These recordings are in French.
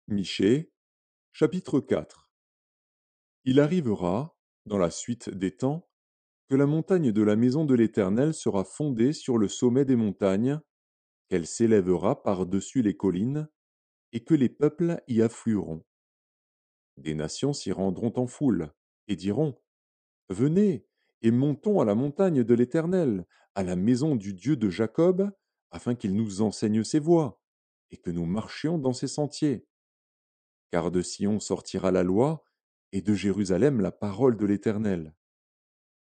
Michée, chapitre 4. Il arrivera, dans la suite des temps, que la montagne de la maison de l'Éternel sera fondée sur le sommet des montagnes, qu'elle s'élèvera par-dessus les collines, et que les peuples y afflueront. Des nations s'y rendront en foule, et diront, Venez, et montons à la montagne de l'Éternel, à la maison du Dieu de Jacob, afin qu'il nous enseigne ses voies, et que nous marchions dans ses sentiers. Car de Sion sortira la loi, et de Jérusalem la parole de l'Éternel.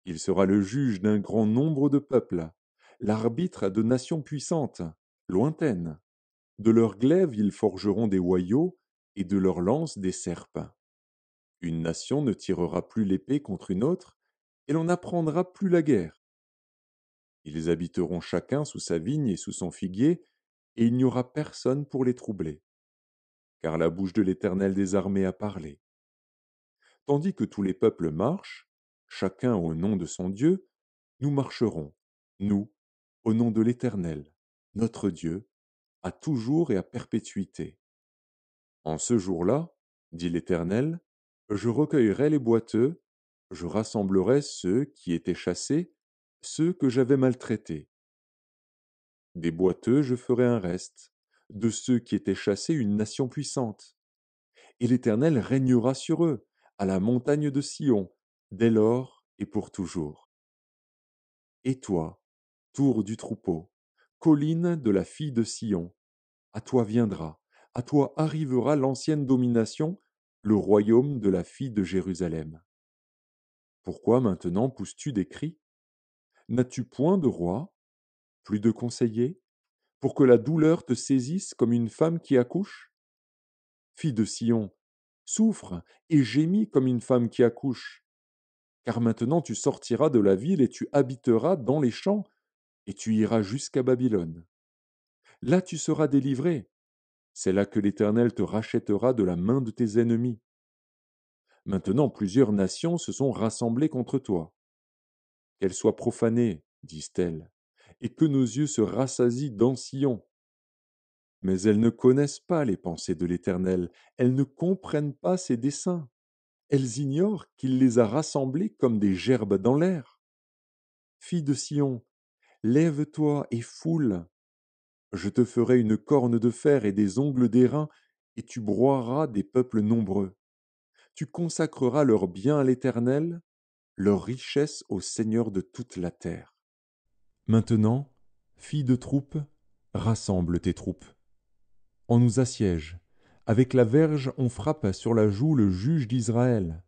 Il sera le juge d'un grand nombre de peuples, l'arbitre de nations puissantes, lointaines. De leurs glaives ils forgeront des hoyaux, et de leurs lances des serpes. Une nation ne tirera plus l'épée contre une autre, et l'on n'apprendra plus la guerre. Ils habiteront chacun sous sa vigne et sous son figuier, et il n'y aura personne pour les troubler. Car la bouche de l'Éternel des armées a parlé. Tandis que tous les peuples marchent, chacun au nom de son Dieu, nous marcherons, nous, au nom de l'Éternel, notre Dieu, à toujours et à perpétuité. En ce jour-là, dit l'Éternel, je recueillerai les boiteux, je rassemblerai ceux qui étaient chassés, ceux que j'avais maltraités. Des boiteux je ferai un reste, de ceux qui étaient chassés une nation puissante. Et l'Éternel régnera sur eux, à la montagne de Sion, dès lors et pour toujours. Et toi, tour du troupeau, colline de la fille de Sion, à toi viendra, à toi arrivera l'ancienne domination, le royaume de la fille de Jérusalem. Pourquoi maintenant pousses-tu des cris? N'as-tu point de roi, plus de conseillers, pour que la douleur te saisisse comme une femme qui accouche? Fille de Sion, souffre et gémis comme une femme qui accouche. Car maintenant tu sortiras de la ville et tu habiteras dans les champs, et tu iras jusqu'à Babylone. Là tu seras délivré. C'est là que l'Éternel te rachètera de la main de tes ennemis. Maintenant plusieurs nations se sont rassemblées contre toi. Qu'elles soient profanées, disent-elles, et que nos yeux se rassasient dans Sion. Mais elles ne connaissent pas les pensées de l'Éternel, elles ne comprennent pas ses desseins. Elles ignorent qu'il les a rassemblées comme des gerbes dans l'air. Fille de Sion, lève-toi et foule. Je te ferai une corne de fer et des ongles d'airain, et tu broieras des peuples nombreux. Tu consacreras leurs biens à l'Éternel, leurs richesses au Seigneur de toute la terre. Maintenant, fille de troupe, rassemble tes troupes. On nous assiège. Avec la verge, on frappe sur la joue le juge d'Israël.